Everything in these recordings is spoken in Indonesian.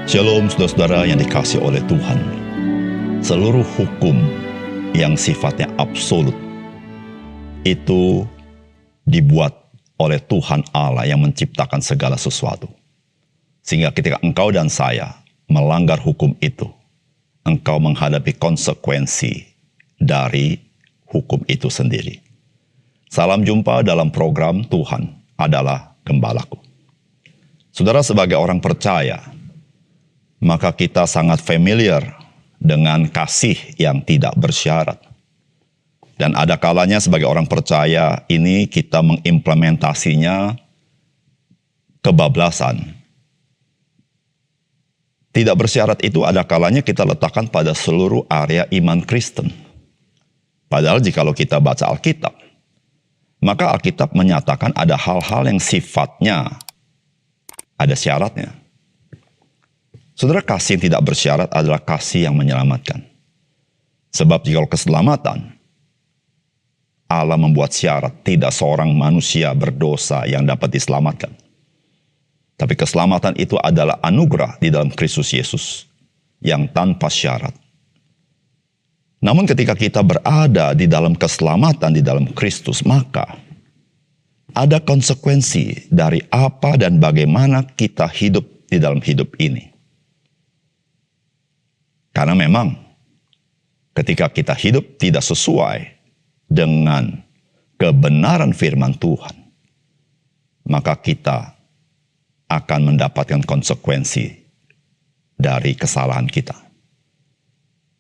Shalom saudara-saudara yang dikasihi oleh Tuhan. Seluruh hukum yang sifatnya absolut itu dibuat oleh Tuhan Allah yang menciptakan segala sesuatu. Sehingga ketika engkau dan saya melanggar hukum itu, engkau menghadapi konsekuensi dari hukum itu sendiri. Salam jumpa dalam program Tuhan adalah Gembalaku. Saudara, sebagai orang percaya, maka kita sangat familiar dengan kasih yang tidak bersyarat. Dan ada kalanya sebagai orang percaya ini kita mengimplementasinya kebablasan. Tidak bersyarat itu ada kalanya kita letakkan pada seluruh area iman Kristen. Padahal jikalau kita baca Alkitab, maka Alkitab menyatakan ada hal-hal yang sifatnya ada syaratnya. Saudara, kasih yang tidak bersyarat adalah kasih yang menyelamatkan. Sebab jika keselamatan, Allah membuat syarat tidak seorang manusia berdosa yang dapat diselamatkan. Tapi keselamatan itu adalah anugerah di dalam Kristus Yesus yang tanpa syarat. Namun ketika kita berada di dalam keselamatan di dalam Kristus, maka ada konsekuensi dari apa dan bagaimana kita hidup di dalam hidup ini. Karena memang ketika kita hidup tidak sesuai dengan kebenaran firman Tuhan, maka kita akan mendapatkan konsekuensi dari kesalahan kita.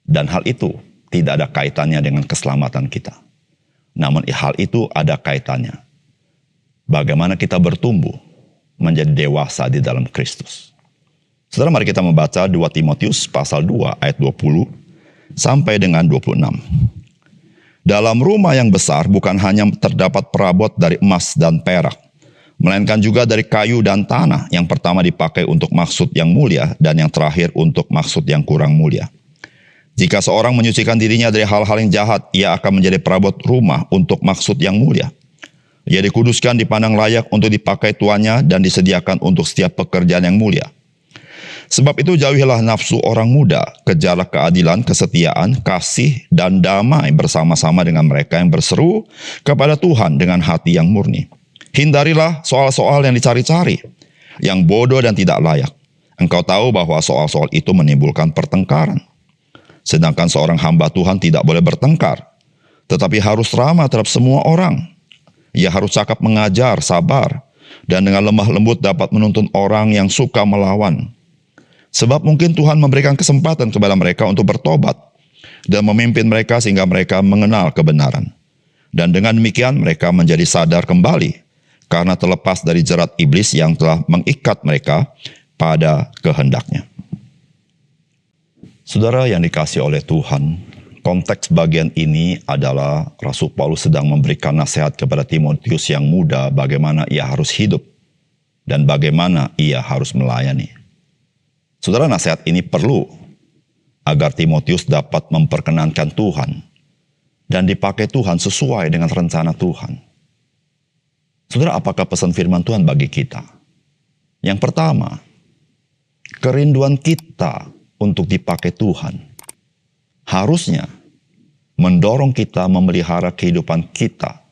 Dan hal itu tidak ada kaitannya dengan keselamatan kita. Namun hal itu ada kaitannya bagaimana kita bertumbuh menjadi dewasa di dalam Kristus. Saudara, mari kita membaca 2 Timotius pasal 2 ayat 20 sampai dengan 26. Dalam rumah yang besar bukan hanya terdapat perabot dari emas dan perak, melainkan juga dari kayu dan tanah, yang pertama dipakai untuk maksud yang mulia dan yang terakhir untuk maksud yang kurang mulia. Jika seorang menyucikan dirinya dari hal-hal yang jahat, ia akan menjadi perabot rumah untuk maksud yang mulia. Ia dikuduskan, dipandang layak untuk dipakai tuannya dan disediakan untuk setiap pekerjaan yang mulia. Sebab itu jauhilah nafsu orang muda, kejarlah keadilan, kesetiaan, kasih, dan damai bersama-sama dengan mereka yang berseru kepada Tuhan dengan hati yang murni. Hindarilah soal-soal yang dicari-cari, yang bodoh dan tidak layak. Engkau tahu bahwa soal-soal itu menimbulkan pertengkaran. Sedangkan seorang hamba Tuhan tidak boleh bertengkar, tetapi harus ramah terhadap semua orang. Ia harus cakap mengajar, sabar, dan dengan lemah lembut dapat menuntun orang yang suka melawan. Sebab mungkin Tuhan memberikan kesempatan kepada mereka untuk bertobat dan memimpin mereka sehingga mereka mengenal kebenaran. Dan dengan demikian mereka menjadi sadar kembali karena terlepas dari jerat iblis yang telah mengikat mereka pada kehendaknya. Saudara yang dikasihi oleh Tuhan, konteks bagian ini adalah Rasul Paulus sedang memberikan nasihat kepada Timotius yang muda bagaimana ia harus hidup dan bagaimana ia harus melayani. Saudara, nasihat ini perlu agar Timotius dapat memperkenankan Tuhan dan dipakai Tuhan sesuai dengan rencana Tuhan. Saudara, apakah pesan firman Tuhan bagi kita? Yang pertama, kerinduan kita untuk dipakai Tuhan harusnya mendorong kita memelihara kehidupan kita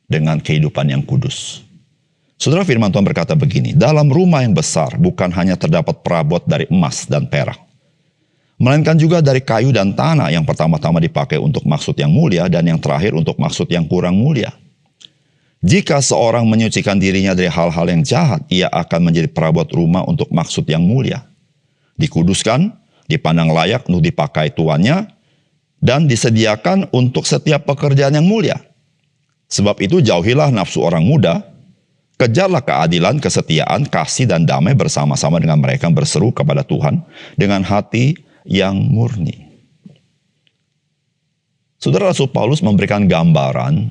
dengan kehidupan yang kudus. Saudara, firman Tuhan berkata begini, dalam rumah yang besar bukan hanya terdapat perabot dari emas dan perak, melainkan juga dari kayu dan tanah, yang pertama-tama dipakai untuk maksud yang mulia dan yang terakhir untuk maksud yang kurang mulia. Jika seorang menyucikan dirinya dari hal-hal yang jahat, ia akan menjadi perabot rumah untuk maksud yang mulia. Dikuduskan, dipandang layak untuk dipakai tuannya, dan disediakan untuk setiap pekerjaan yang mulia. Sebab itu jauhilah nafsu orang muda, kejarlah keadilan, kesetiaan, kasih, dan damai bersama-sama dengan mereka yang berseru kepada Tuhan dengan hati yang murni. Saudara, Rasul Paulus memberikan gambaran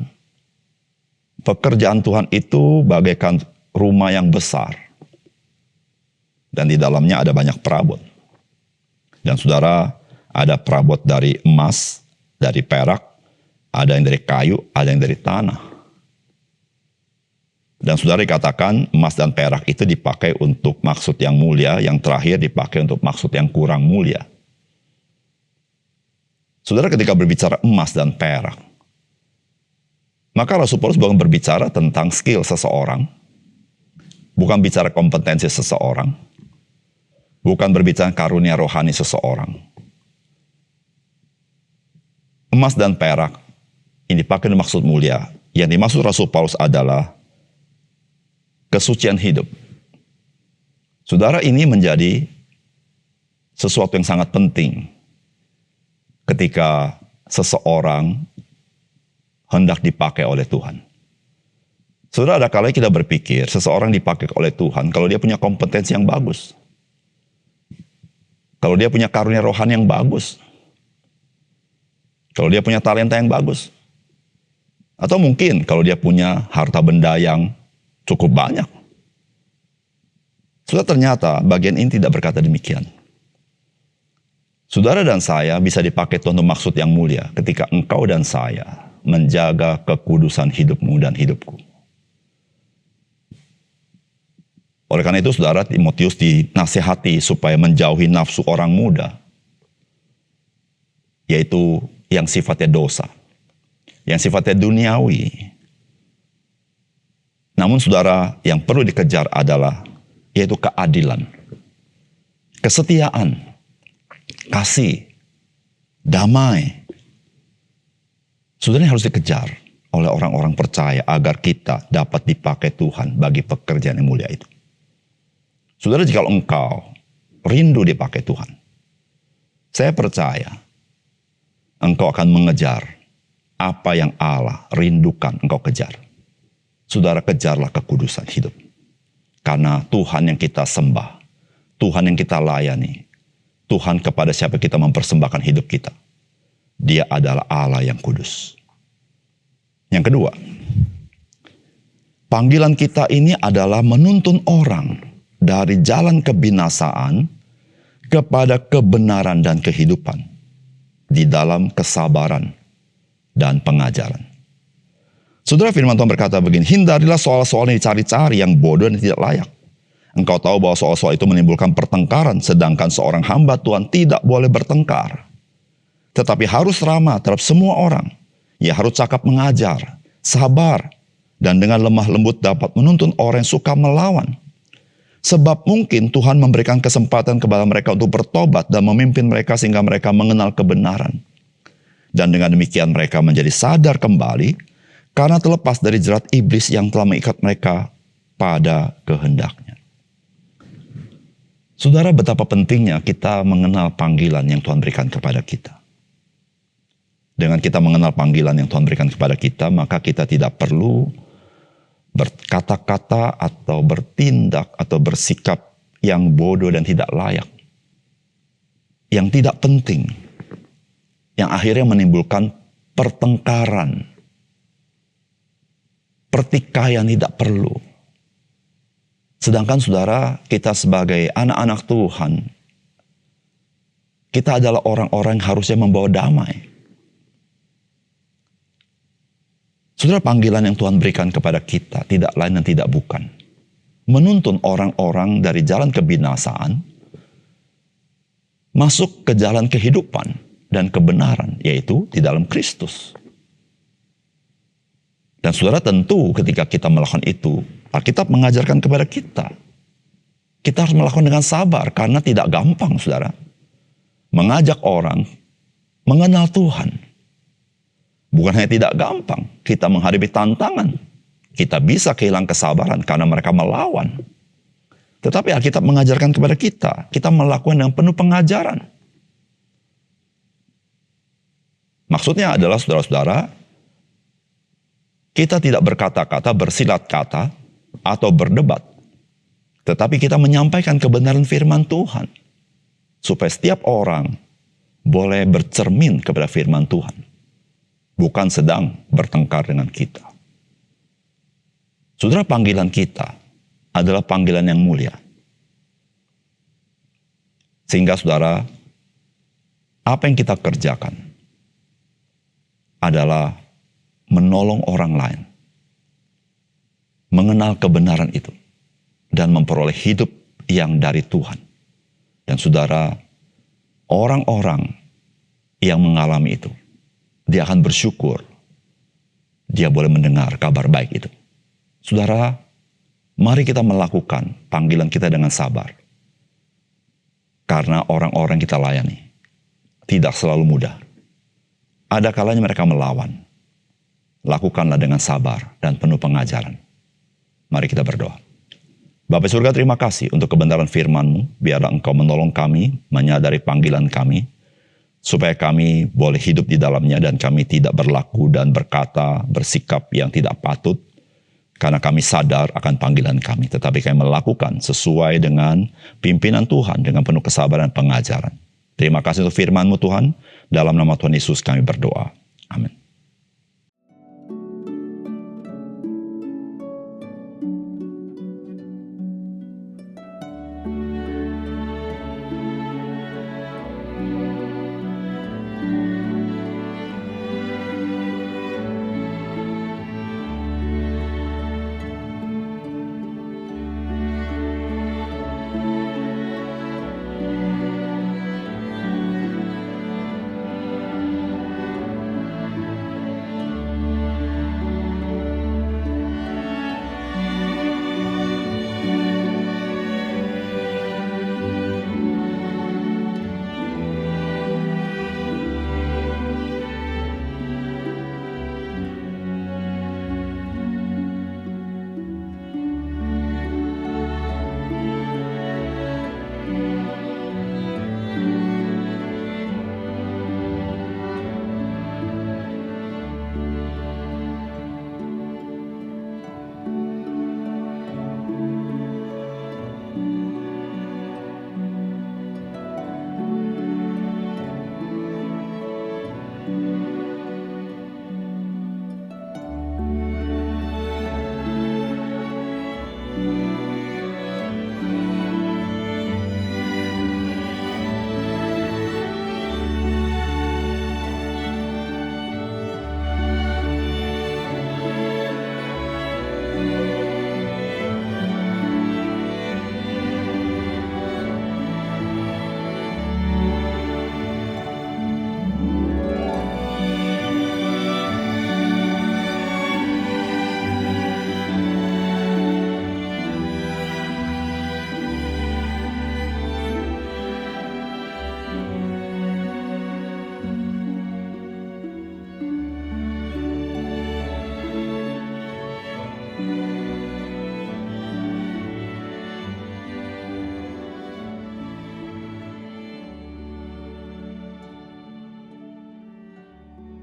pekerjaan Tuhan itu bagaikan rumah yang besar. Dan di dalamnya ada banyak perabot. Dan saudara, ada perabot dari emas, dari perak, ada yang dari kayu, ada yang dari tanah. Dan saudara katakan emas dan perak itu dipakai untuk maksud yang mulia, yang terakhir dipakai untuk maksud yang kurang mulia. Saudara ketika berbicara emas dan perak, maka Rasul Paulus bukan berbicara tentang skill seseorang, bukan bicara kompetensi seseorang, bukan berbicara karunia rohani seseorang. Emas dan perak ini dipakai untuk maksud mulia. Yang dimaksud Rasul Paulus adalah kesucian hidup. Saudara, ini menjadi sesuatu yang sangat penting ketika seseorang hendak dipakai oleh Tuhan. Saudara, ada kalanya kita berpikir seseorang dipakai oleh Tuhan kalau dia punya kompetensi yang bagus. Kalau dia punya karunia rohani yang bagus. Kalau dia punya talenta yang bagus. Atau mungkin kalau dia punya harta benda yang cukup banyak. Saudara, ternyata bagian ini tidak berkata demikian. Saudara dan saya bisa dipakai Tuhan untuk maksud yang mulia ketika engkau dan saya menjaga kekudusan hidupmu dan hidupku. Oleh karena itu, saudara, Timotius dinasihati supaya menjauhi nafsu orang muda, yaitu yang sifatnya dosa, yang sifatnya duniawi. Namun saudara, yang perlu dikejar adalah yaitu keadilan, kesetiaan, kasih, damai. Saudara, ini harus dikejar oleh orang-orang percaya agar kita dapat dipakai Tuhan bagi pekerjaan yang mulia itu. Saudara, jika engkau rindu dipakai Tuhan, saya percaya engkau akan mengejar apa yang Allah rindukan engkau kejar. Saudara, kejarlah kekudusan hidup. Karena Tuhan yang kita sembah, Tuhan yang kita layani, Tuhan kepada siapa kita mempersembahkan hidup kita, Dia adalah Allah yang kudus. Yang kedua, panggilan kita ini adalah menuntun orang dari jalan kebinasaan kepada kebenaran dan kehidupan di dalam kesabaran dan pengajaran. Saudara, firman Tuhan berkata begini, hindarilah soal-soal yang dicari-cari, yang bodoh dan tidak layak. Engkau tahu bahwa soal-soal itu menimbulkan pertengkaran, sedangkan seorang hamba Tuhan tidak boleh bertengkar. Tetapi harus ramah terhadap semua orang. Ia harus cakap mengajar, sabar, dan dengan lemah lembut dapat menuntun orang yang suka melawan. Sebab mungkin Tuhan memberikan kesempatan kepada mereka untuk bertobat dan memimpin mereka sehingga mereka mengenal kebenaran. Dan dengan demikian mereka menjadi sadar kembali karena terlepas dari jerat iblis yang telah mengikat mereka pada kehendaknya. Saudara, betapa pentingnya kita mengenal panggilan yang Tuhan berikan kepada kita. Dengan kita mengenal panggilan yang Tuhan berikan kepada kita, maka kita tidak perlu berkata-kata atau bertindak atau bersikap yang bodoh dan tidak layak. Yang tidak penting. Yang akhirnya menimbulkan pertengkaran. Pertikaian tidak perlu. Sedangkan saudara, kita sebagai anak-anak Tuhan, kita adalah orang-orang yang harusnya membawa damai. Saudara, panggilan yang Tuhan berikan kepada kita tidak lain dan tidak bukan menuntun orang-orang dari jalan kebinasaan masuk ke jalan kehidupan dan kebenaran, yaitu di dalam Kristus. Dan saudara, tentu ketika kita melakukan itu, Alkitab mengajarkan kepada kita. Kita harus melakukan dengan sabar, karena tidak gampang, saudara. Mengajak orang mengenal Tuhan. Bukan hanya tidak gampang, kita menghadapi tantangan. Kita bisa kehilangan kesabaran karena mereka melawan. Tetapi Alkitab mengajarkan kepada kita melakukan dengan penuh pengajaran. Maksudnya adalah, saudara-saudara, kita tidak berkata-kata, bersilat kata, atau berdebat. Tetapi kita menyampaikan kebenaran firman Tuhan. Supaya setiap orang boleh bercermin kepada firman Tuhan. Bukan sedang bertengkar dengan kita. Saudara, panggilan kita adalah panggilan yang mulia. Sehingga saudara, apa yang kita kerjakan adalah menolong orang lain mengenal kebenaran itu dan memperoleh hidup yang dari Tuhan. Dan saudara, orang-orang yang mengalami itu, dia akan bersyukur dia boleh mendengar kabar baik itu. Saudara, mari kita melakukan panggilan kita dengan sabar. Karena orang-orang kita layani tidak selalu mudah. Ada kalanya mereka melawan. Lakukanlah dengan sabar dan penuh pengajaran. Mari kita berdoa. Bapa surga, terima kasih untuk kebenaran firman-Mu. Biarlah Engkau menolong kami, menyadari panggilan kami, supaya kami boleh hidup di dalamnya dan kami tidak berlaku dan berkata, bersikap yang tidak patut, karena kami sadar akan panggilan kami. Tetapi kami melakukan sesuai dengan pimpinan Tuhan, dengan penuh kesabaran dan pengajaran. Terima kasih untuk firman-Mu Tuhan. Dalam nama Tuhan Yesus kami berdoa. Amin.